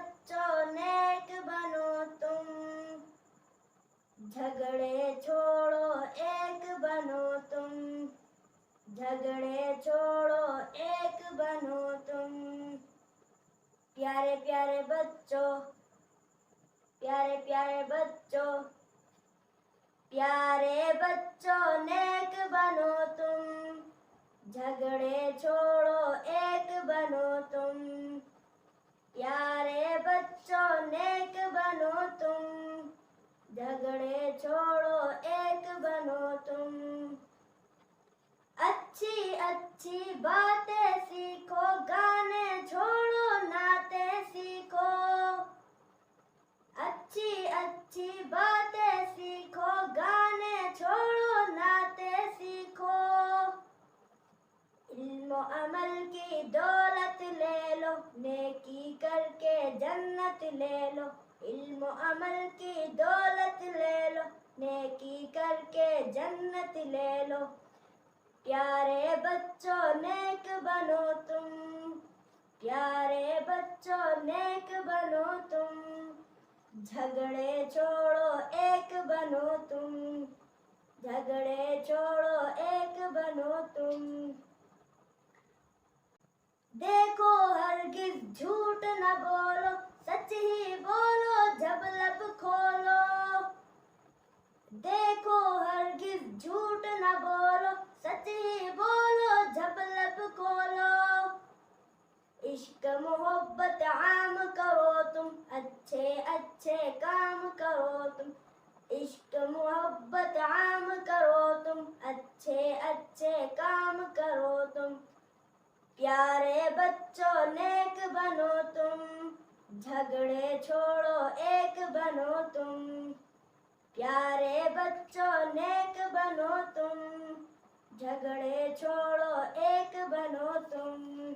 बच्चों नेक बनो तुम, झगड़े छोड़ो एक बनो तुम, झगड़े छोड़ो एक बनो तुम। प्यारे प्यारे बच्चों, प्यारे प्यारे बच्चों, प्यारे बच्चों नेक बनो तुम, झगड़े छोड़ो एक बनो तुम। प्यारे बच्चों नेक बनो तुम, झगड़े छोड़ो एक बनो तुम। अच्छी अच्छी बातें सीखो, गाने छोड़ो नाते सीखो। अच्छी अच्छी बातें सीखो, गाने छोड़ो नाते सीखो। इल्म अमल की दौलत ले लो, नेकी करके जन्नत ले लो। इल्म अमल की दौलत ले लो, नेकी करके जन्नत ले लो। प्यारे बच्चों नेक बनो तुम, प्यारे बच्चों नेक बनो तुम, झगड़े छोड़ो एक बनो तुम, झगड़े छोड़ो एक बनो तुम। देखो हरगिज झूठ न बोलो, सच ही बोलो जब लब खोलो। देखो हरगिज झूठ न बोलो, सच ही बोलो जब लब खोलो। इश्क मोहब्बत आम करो तुम, अच्छे अच्छे काम करो तुम। इश्क मोहब्बत आम करो तुम, अच्छे अच्छे काम करो तुम। प्यारे बच्चों नेक बनो तुम, झगड़े छोड़ो एक बनो तुम। प्यारे बच्चों नेक बनो तुम, झगड़े छोड़ो एक बनो तुम।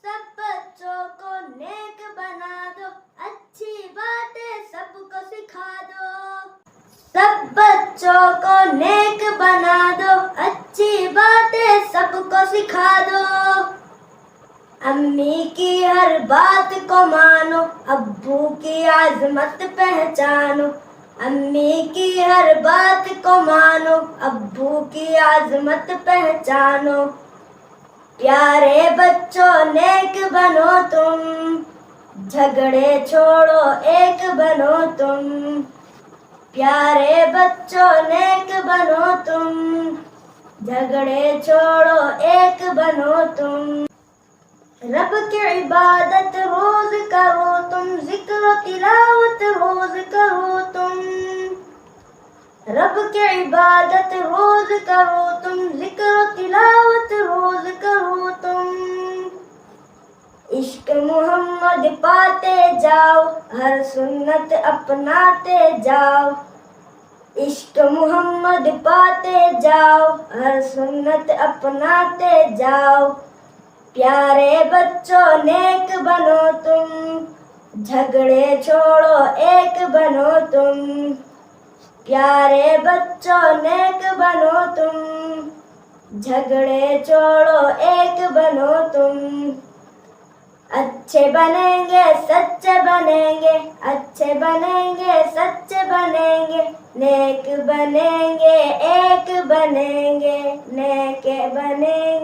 सब बच्चों को नेक बना दो, अच्छी बातें सबको सिखा दो। सब बच्चों को नेक बना दो, अच्छी बातें सबको सिखा दो। अम्मी की हर बात को मानो, अब्बू की आज़मत पहचानो। अम्मी की हर बात को मानो, अब्बू की आज़मत पहचानो। प्यारे बच्चों नेक बनो तुम, झगड़े छोड़ो एक बनो तुम। प्यारे बच्चों नेक बनो तुम, झगड़े छोड़ो एक बनो तुम। रब की इबादत रोज करो तुम, जिक्र तिलावत रोज करो तुम। रब की इबादत रोज करो तुम, जिक्र तिलावत रोज करो तुम। इश्क मोहम्मद पाते जाओ, हर सुन्नत अपनाते जाओ। इश्क मोहम्मद पाते जाओ, हर सुन्नत अपनाते जाओ। प्यारे बच्चों नेक बनो तुम, झगड़े छोड़ो एक बनो तुम। प्यारे बच्चों नेक बनो तुम, झगड़े छोड़ो एक बनो तुम। अच्छे बनेंगे सच्चे बनेंगे, अच्छे बनेंगे सच्चे बनेंगे। नेक बनेंगे एक बनेंगे, नेक बनेंगे